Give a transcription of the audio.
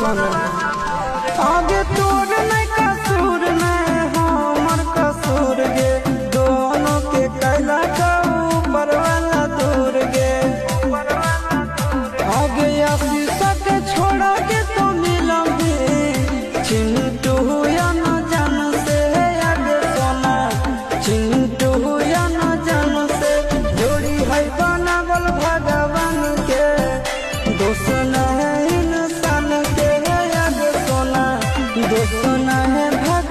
सोना आगे तोर नहीं कसूर नहीं हमर कसूर गे दोनों के कैला का ऊपर वाला दूर गे आगे आशीष के छोड़ा के तो मिलूंगी चिंटू या न जान से आगे सोना चिंटू या न जान से जोड़ी है बनावल भगवान के दोस्त न है इंसान के आगे सोना दोस्त न है भगवान